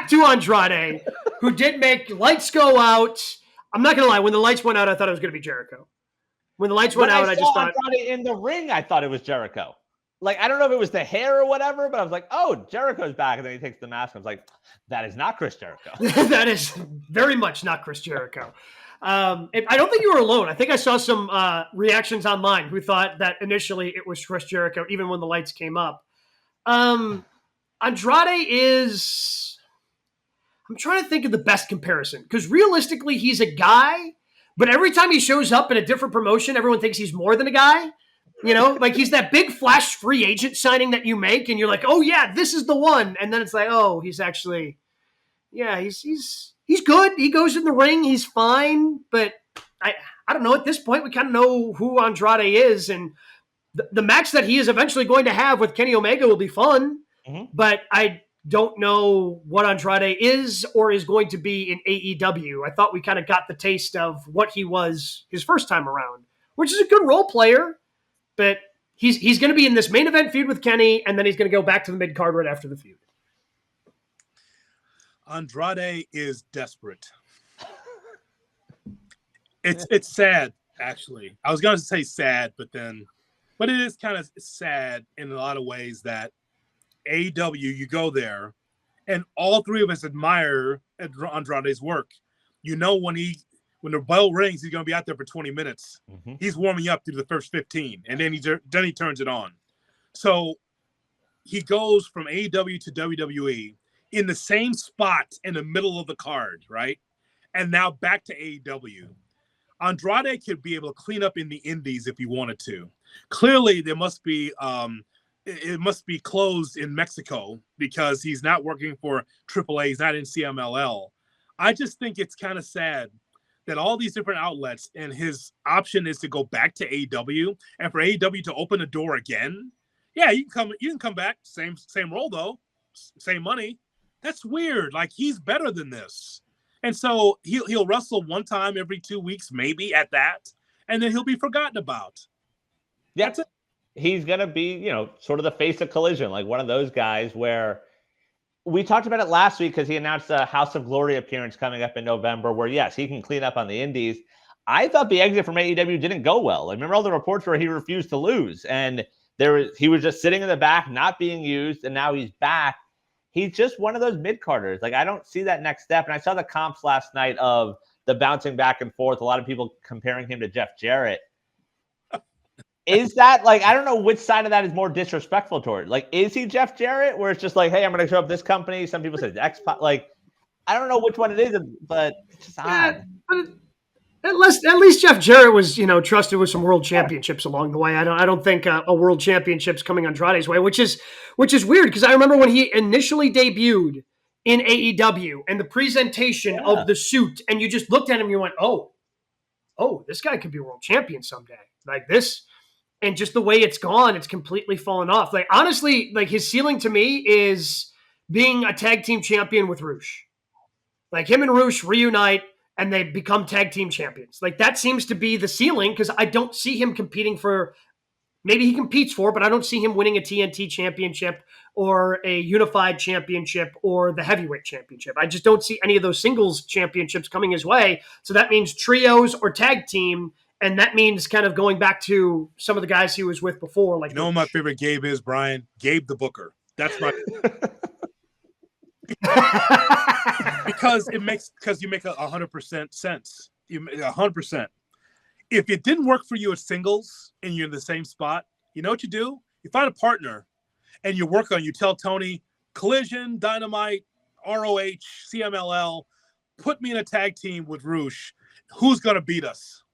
back to Andrade, who did make lights go out. I'm not going to lie. When the lights went out, I thought it was going to be Jericho. When the lights went out, I just thought Andrade in the ring, I thought it was Jericho. Like, I don't know if it was the hair or whatever, but I was like, oh, Jericho's back. And then he takes the mask. I was like, that is not Chris Jericho. That is very much not Chris Jericho. I don't think you were alone. I think I saw some reactions online who thought that initially it was Chris Jericho, even when the lights came up. Andrade is... I'm trying to think of the best comparison, because realistically, he's a guy, but every time he shows up in a different promotion, everyone thinks he's more than a guy. You know, like he's that big flash free agent signing that you make, and you're like, oh yeah, this is the one. And then it's like, oh, he's actually, yeah, he's good. He goes in the ring, he's fine. But I don't know. At this point, we kind of know who Andrade is, and the match that he is eventually going to have with Kenny Omega will be fun. Mm-hmm. But I don't know what Andrade is or is going to be in AEW. I thought we kind of got the taste of what he was his first time around, which is a good role player. But he's going to be in this main event feud with Kenny, and then he's going to go back to the mid-card right after the feud. Andrade is desperate. It's sad, actually. I was going to say sad, but it is kind of sad in a lot of ways that AEW, you go there, and all three of us admire Andrade's work. You know, when the bell rings, he's going to be out there for 20 minutes. Mm-hmm. He's warming up through the first 15, and then he turns it on. So he goes from AEW to WWE in the same spot in the middle of the card, right? And now back to AEW. Andrade could be able to clean up in the indies if he wanted to. Clearly, there must be it must be closed in Mexico because he's not working for AAA. He's not in CMLL. I just think it's kind of sad that all these different outlets, and his option is to go back to AEW, and for AEW to open the door again. Yeah, you can come back, same role though, same money. That's weird. Like, he's better than this. And so he'll wrestle one time every 2 weeks, maybe at that, and then he'll be forgotten about. Yeah. That's it. He's going to be, sort of the face of Collision, like one of those guys where we talked about it last week because he announced a House of Glory appearance coming up in November where, yes, he can clean up on the indies. I thought the exit from AEW didn't go well. I remember all the reports where he refused to lose, and he was just sitting in the back, not being used, and now he's back. He's just one of those mid-carders. Like, I don't see that next step. And I saw the comps last night of the bouncing back and forth, a lot of people comparing him to Jeff Jarrett. Is that, like, I don't know which side of that is more disrespectful toward. Like, is he Jeff Jarrett, where it's just like, hey, I'm going to show up this company? Some people say X-Pac. Like, I don't know which one it is, but it's just odd. At least Jeff Jarrett was, trusted with some world championships along the way. I don't think a world championship's coming Andrade's way, which is weird because I remember when he initially debuted in AEW and the presentation of the suit, and you just looked at him and you went, oh, this guy could be a world champion someday. Like this. And just the way it's gone, it's completely fallen off. Like, honestly, like, his ceiling to me is being a tag team champion with Rush. Like, him and Rush reunite and they become tag team champions. Like, that seems to be the ceiling because I don't see him competing for, maybe he competes for, but I don't see him winning a TNT championship or a unified championship or the heavyweight championship. I just don't see any of those singles championships coming his way. So that means trios or tag team. And that means kind of going back to some of the guys he was with before. Like, what my favorite Gabe is, Brian? Gabe the Booker. That's my because you make 100% sense. 100%. If it didn't work for you at singles and you're in the same spot, you know what you do? You find a partner and you work on. You tell Tony, Collision, Dynamite, ROH, CMLL, put me in a tag team with Rush. Who's gonna beat us?